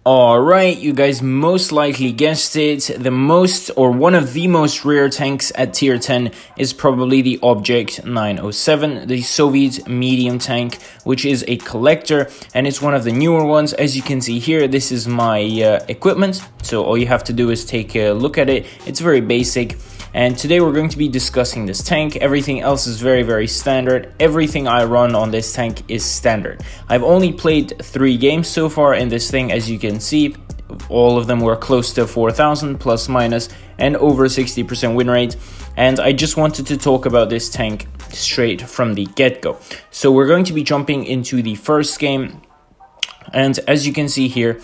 Alright, you guys most likely guessed it. The most, or one of the most rare tanks at tier 10 is probably the Object 907, the Soviet medium tank, which is a collector, and it's one of the newer ones. As you can see here, this is my equipment, so all you have to do is take a look at it. It's very basic. And today we're going to be discussing this tank. Everything else is very standard. Everything I run on this tank is standard. I've only played 3 games so far in this thing. As you can see, all of them were close to 4,000 plus minus and over 60% win rate. And I just wanted to talk about this tank straight from the get-go. So we're going to be jumping into the first game. And as you can see here,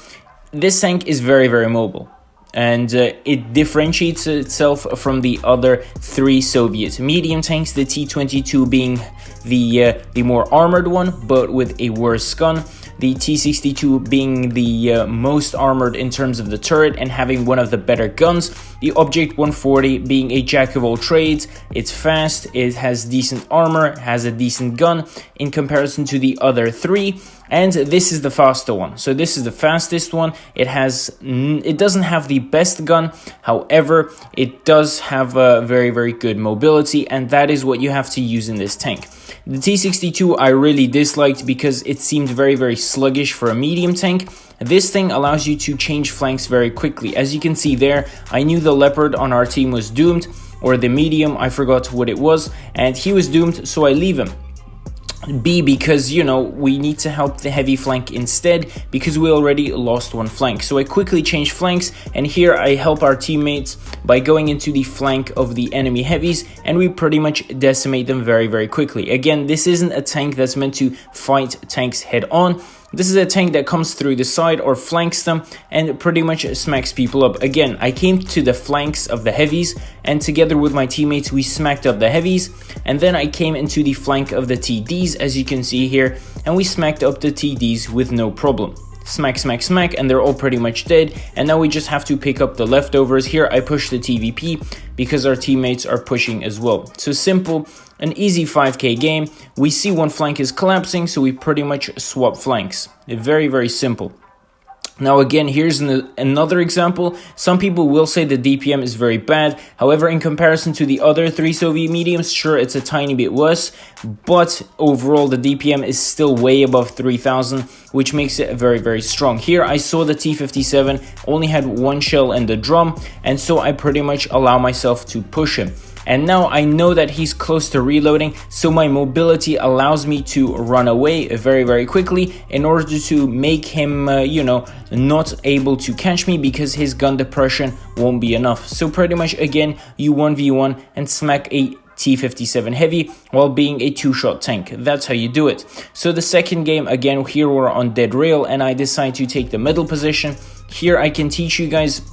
this tank is very mobile. And it differentiates itself from the other 3 Soviet medium tanks, the T-22 being the more armored one, but with a worse gun. The T-62 being the most armored in terms of the turret and having one of the better guns. The Object 140 being a jack of all trades. It's fast, it has decent armor, has a decent gun in comparison to the other 3. And this is the faster one. So this is the fastest one. It doesn't have the best gun. However, it does have a very good mobility, and that is what you have to use in this tank. The T-62 I really disliked because it seemed very sluggish for a medium tank. This thing allows you to change flanks very quickly. As you can see there, I knew the Leopard on our team was doomed, or the medium, I forgot what it was, and he was doomed, so I leave him. B, because, you know, we need to help the heavy flank instead because we already lost one flank. So I quickly change flanks, and here I help our teammates by going into the flank of the enemy heavies, and we pretty much decimate them very quickly. Again, this isn't a tank that's meant to fight tanks head on. This is a tank that comes through the side or flanks them and pretty much smacks people up. Again, I came to the flanks of the heavies, and together with my teammates we smacked up the heavies, and then I came into the flank of the TDs, as you can see here, and we smacked up the TDs with no problem. Smack, and they're all pretty much dead, and now we just have to pick up the leftovers. Here I push the TVP because our teammates are pushing as well. So simple, an easy 5k game. We see one flank is collapsing, so we pretty much swap flanks. Very simple. Now again, here's another example. Some people will say the DPM is very bad. However, in comparison to the other 3 Soviet mediums, sure, it's a tiny bit worse. But overall, the DPM is still way above 3,000, which makes it very strong. Here, I saw the T-57 only had 1 shell in the drum, and so I pretty much allow myself to push him. And now I know that he's close to reloading, so my mobility allows me to run away very quickly in order to make him, not able to catch me because his gun depression won't be enough. So pretty much again, you 1v1 and smack a T-57 heavy while being a 2-shot tank. That's how you do it. So the second game, again, here we're on dead rail and I decide to take the middle position. Here I can teach you guys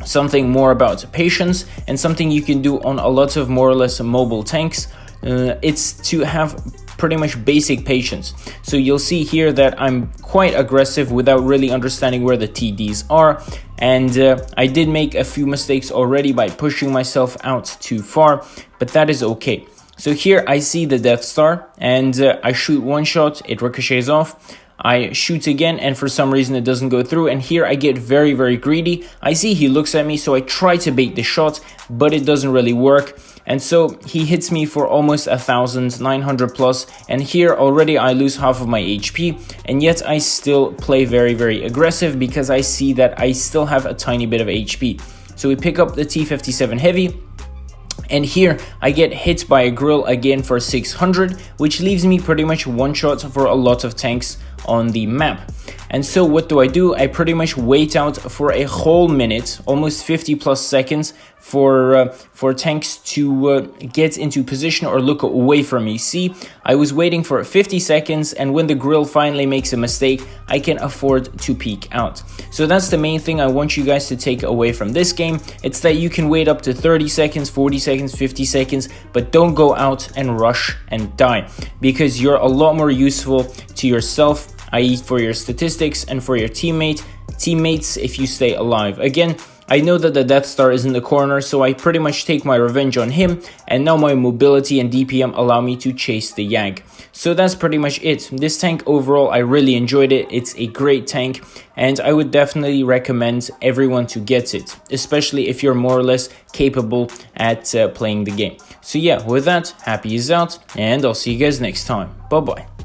something more about patience and something you can do on a lot of more or less mobile tanks. It's to have pretty much basic patience. So you'll see here that I'm quite aggressive without really understanding where the TDs are, and I did make a few mistakes already by pushing myself out too far, but that is okay. So here I see the Death Star and I shoot 1 shot, it ricochets off. I shoot again, and for some reason it doesn't go through, and here I get very greedy. I see he looks at me, so I try to bait the shot, but it doesn't really work, and so he hits me for almost 1,900 plus, and here already I lose half of my HP, and yet I still play very aggressive because I see that I still have a tiny bit of HP. So we pick up the T-57 Heavy, and here I get hit by a grill again for 600, which leaves me pretty much 1 shot for a lot of tanks on the map. And so what do? I pretty much wait out for a whole minute, almost 50 plus seconds for tanks to get into position or look away from me. See, I was waiting for 50 seconds, and when the grill finally makes a mistake, I can afford to peek out. So that's the main thing I want you guys to take away from this game. It's that you can wait up to 30 seconds, 40 seconds, 50 seconds, but don't go out and rush and die, because you're a lot more useful to yourself, i.e. for your statistics, and for your teammates if you stay alive. Again, I know that the Death Star is in the corner, so I pretty much take my revenge on him, and now my mobility and DPM allow me to chase the Yag. So that's pretty much it. This tank overall, I really enjoyed it. It's a great tank, and I would definitely recommend everyone to get it, especially if you're more or less capable at playing the game. So yeah, with that, happy is out, and I'll see you guys next time. Bye bye.